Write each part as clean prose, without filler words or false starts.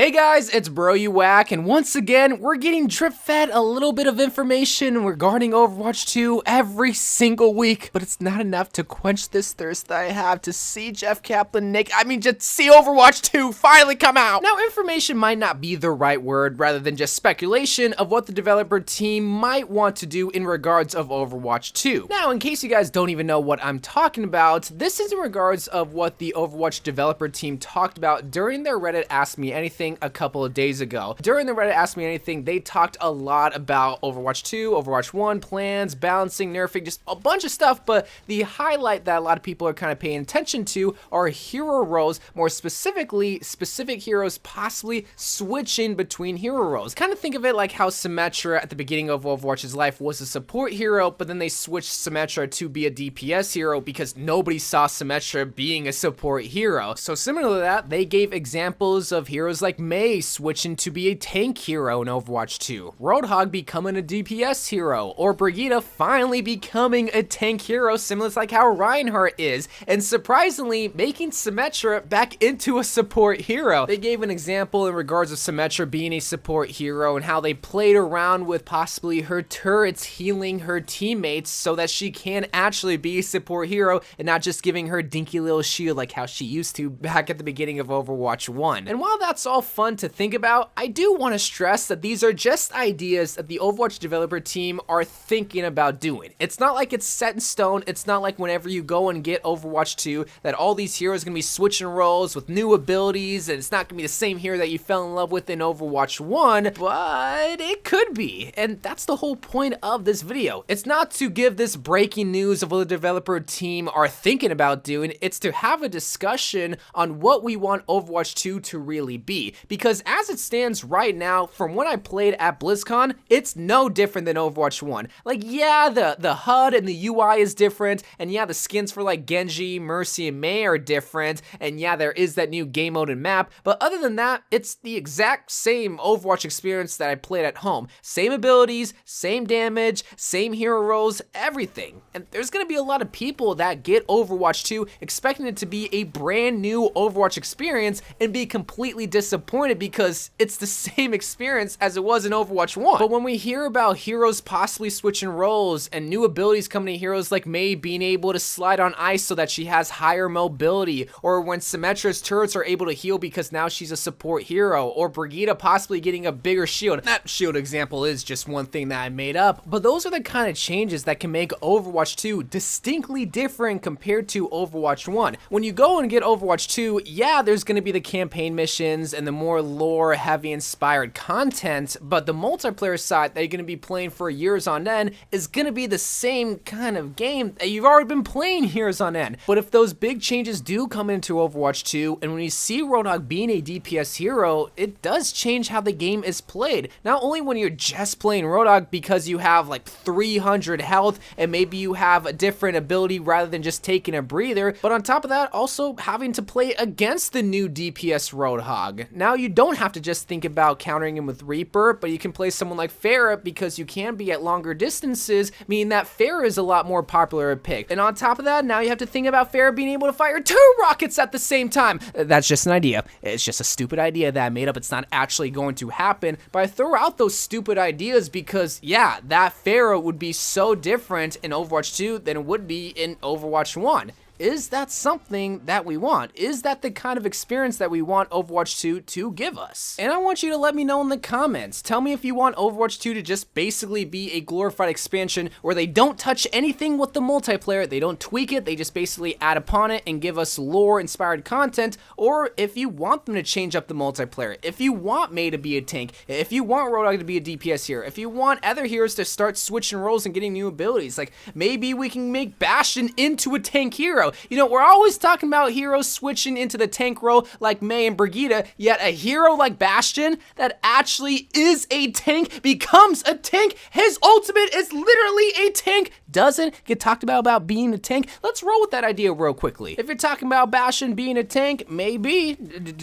Hey guys, it's Bro You Whack, and once again, we're getting drip-fed a little bit of information regarding Overwatch 2 every single week, but it's not enough to quench this thirst that I have to see Jeff Kaplan just see Overwatch 2 finally come out! Now, information might not be the right word, rather than just speculation of what the developer team might want to do in regards of Overwatch 2. Now, in case you guys don't even know what I'm talking about, this is in regards of what the Overwatch developer team talked about during their Reddit Ask Me Anything a couple of days ago. During the Reddit Ask Me Anything, they talked a lot about Overwatch 2, Overwatch 1, plans, balancing, nerfing, just a bunch of stuff, but the highlight that a lot of people are kind of paying attention to are hero roles, more specifically, specific heroes possibly switching between hero roles. Kind of think of it like how Symmetra at the beginning of Overwatch's life was a support hero, but then they switched Symmetra to be a DPS hero because nobody saw Symmetra being a support hero. So similar to that, they gave examples of heroes like Mei switching to be a tank hero in Overwatch 2, Roadhog becoming a DPS hero, or Brigitte finally becoming a tank hero similar to like how Reinhardt is, and surprisingly making Symmetra back into a support hero. They gave an example in regards of Symmetra being a support hero and how they played around with possibly her turrets healing her teammates so that she can actually be a support hero and not just giving her dinky little shield like how she used to back at the beginning of Overwatch 1. And while that's all fun to think about, I do want to stress that these are just ideas that the Overwatch developer team are thinking about doing. It's not like it's set in stone. It's not like whenever you go and get Overwatch 2 that all these heroes are going to be switching roles with new abilities, and it's not going to be the same hero that you fell in love with in Overwatch 1, but it could be. And that's the whole point of this video. It's not to give this breaking news of what the developer team are thinking about doing. It's to have a discussion on what we want Overwatch 2 to really be. Because as it stands right now, from when I played at BlizzCon, it's no different than Overwatch 1. Like, yeah, the HUD and the UI is different, and yeah, the skins for like Genji, Mercy, and Mei are different, and yeah, there is that new game mode and map, but other than that, it's the exact same Overwatch experience that I played at home. Same abilities, same damage, same hero roles, everything. And there's gonna be a lot of people that get Overwatch 2 expecting it to be a brand new Overwatch experience and be completely disappointed because it's the same experience as it was in Overwatch 1. But when we hear about heroes possibly switching roles and new abilities coming to heroes like Mei being able to slide on ice so that she has higher mobility, or when Symmetra's turrets are able to heal because now she's a support hero, or Brigitte possibly getting a bigger shield. That shield example is just one thing that I made up, but those are the kind of changes that can make Overwatch 2 distinctly different compared to Overwatch 1. When you go and get Overwatch 2, yeah, there's going to be the campaign missions and the more lore heavy inspired content, but the multiplayer side that you're going to be playing for years on end is going to be the same kind of game that you've already been playing years on end. But if those big changes do come into Overwatch 2, and when you see Roadhog being a DPS hero, it does change how the game is played. Not only when you're just playing Roadhog because you have like 300 health and maybe you have a different ability rather than just taking a breather, but on top of that, also having to play against the new DPS Roadhog. Now you don't have to just think about countering him with Reaper, but you can play someone like Pharah because you can be at longer distances, meaning that Pharah is a lot more popular pick. And on top of that, now you have to think about Pharah being able to fire 2 rockets at the same time. That's just an idea. It's just a stupid idea that I made up. It's not actually going to happen, but I throw out those stupid ideas because, yeah, that Pharah would be so different in Overwatch 2 than it would be in Overwatch 1. Is that something that we want? Is that the kind of experience that we want Overwatch 2 to give us? And I want you to let me know in the comments. Tell me if you want Overwatch 2 to just basically be a glorified expansion where they don't touch anything with the multiplayer, they don't tweak it, they just basically add upon it and give us lore-inspired content, or if you want them to change up the multiplayer, if you want Mei to be a tank, if you want Roadhog to be a DPS hero, if you want other heroes to start switching roles and getting new abilities, like maybe we can make Bastion into a tank hero. You know, we're always talking about heroes switching into the tank role like Mei and Brigitte, yet a hero like Bastion that actually is a tank becomes a tank. His ultimate is literally a tank. Doesn't get talked about being a tank. Let's roll with that idea real quickly. If you're talking about Bastion being a tank, maybe,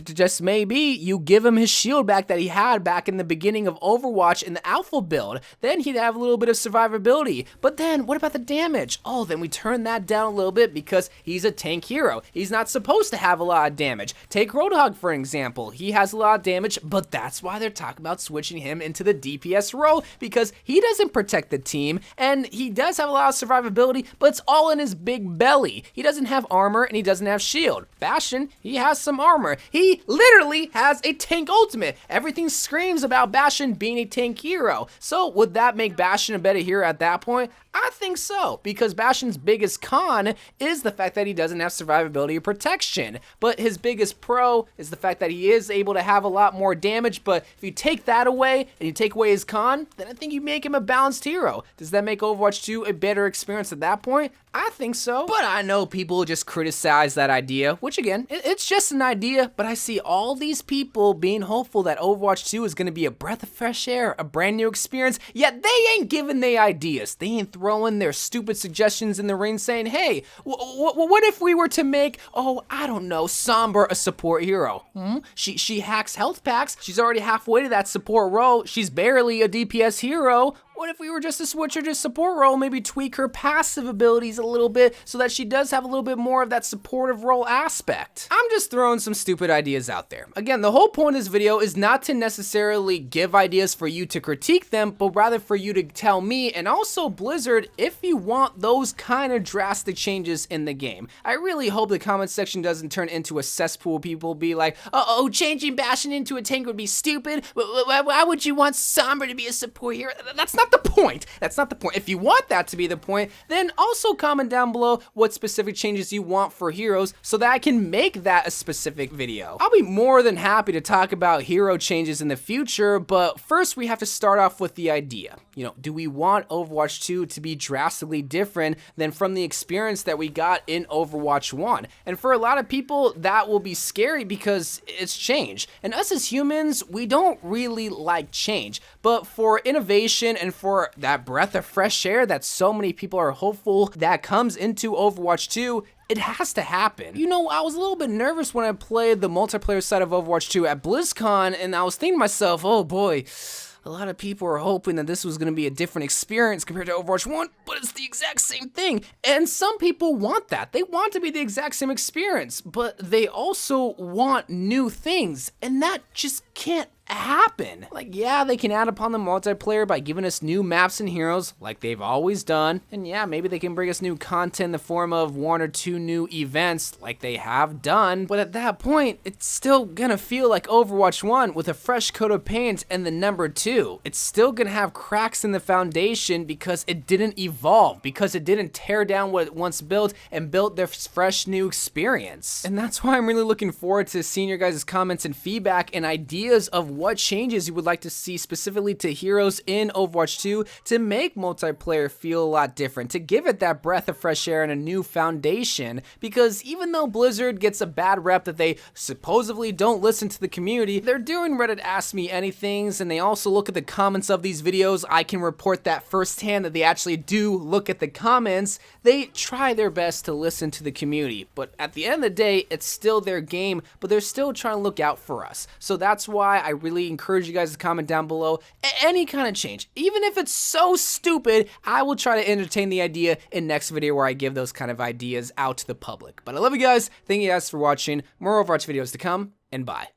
just maybe, you give him his shield back that he had back in the beginning of Overwatch in the Alpha build. Then he'd have a little bit of survivability. But then, what about the damage? Oh, then we turn that down a little bit because He's a tank hero. He's not supposed to have a lot of damage. Take Roadhog for example. He has a lot of damage, but that's why they're talking about switching him into the DPS role, because he doesn't protect the team, and he does have a lot of survivability, but it's all in his big belly. He doesn't have armor, and he doesn't have shield. Bastion, he has some armor. He literally has a tank ultimate. Everything screams about Bastion being a tank hero. So would that make Bastion a better hero at that point? I think so, because Bastion's biggest con is the fact that he doesn't have survivability or protection, but his biggest pro is the fact that he is able to have a lot more damage. But if you take that away and you take away his con, then I think you make him a balanced hero. Does that make Overwatch 2 a better experience at that point? I think so, but I know people just criticize that idea, which again, it's just an idea, but I see all these people being hopeful that Overwatch 2 is going to be a breath of fresh air, a brand new experience, yet they ain't giving the ideas. They ain't throwing their stupid suggestions in the ring saying, hey, what if we were to make, oh, I don't know, Sombra a support hero? She hacks health packs. She's already halfway to that support role. She's barely a DPS hero. What if we were just to switch her to support role, maybe tweak her passive abilities a little bit so that she does have a little bit more of that supportive role aspect? I'm just throwing some stupid ideas out there. Again, the whole point of this video is not to necessarily give ideas for you to critique them, but rather for you to tell me and also Blizzard if you want those kind of drastic changes in the game. I really hope the comment section doesn't turn into a cesspool. People be like, oh, changing Bastion into a tank would be stupid. Why would you want Sombra to be a support hero? That's not the point. That's not the point. If you want that to be the point, then also comment down below what specific changes you want for heroes so that I can make that a specific video. I'll be more than happy to talk about hero changes in the future, but first we have to start off with the idea. You know, do we want Overwatch 2 to be drastically different than from the experience that we got in Overwatch 1? And for a lot of people, that will be scary because it's change. And us as humans, we don't really like change. But for innovation and for that breath of fresh air that so many people are hopeful that comes into Overwatch 2, it has to happen. You know, I was a little bit nervous when I played the multiplayer side of Overwatch 2 at BlizzCon, and I was thinking to myself, oh boy, a lot of people are hoping that this was going to be a different experience compared to Overwatch 1, but it's the exact same thing. And some people want that. They want to be the exact same experience, but they also want new things, and that just can't happen. Like, yeah, they can add upon the multiplayer by giving us new maps and heroes like they've always done, and yeah, maybe they can bring us new content in the form of 1 or 2 new events like they have done, but at that point it's still gonna feel like Overwatch 1 with a fresh coat of paint and the number 2. It's still gonna have cracks in the foundation because it didn't evolve, because it didn't tear down what it once built and built their fresh new experience. And that's why I'm really looking forward to seeing your guys' comments and feedback and ideas of what changes you would like to see specifically to heroes in Overwatch 2 to make multiplayer feel a lot different, to give it that breath of fresh air and a new foundation. Because even though Blizzard gets a bad rep that they supposedly don't listen to the community, they're doing Reddit Ask Me Anythings, and they also look at the comments of these videos. I can report that firsthand that they actually do look at the comments. They try their best to listen to the community, but at the end of the day, it's still their game, but they're still trying to look out for us. So that's why I really encourage you guys to comment down below any kind of change. Even if it's so stupid, I will try to entertain the idea in next video where I give those kind of ideas out to the public. But I love you guys. Thank you guys for watching. More Overwatch videos to come, and bye.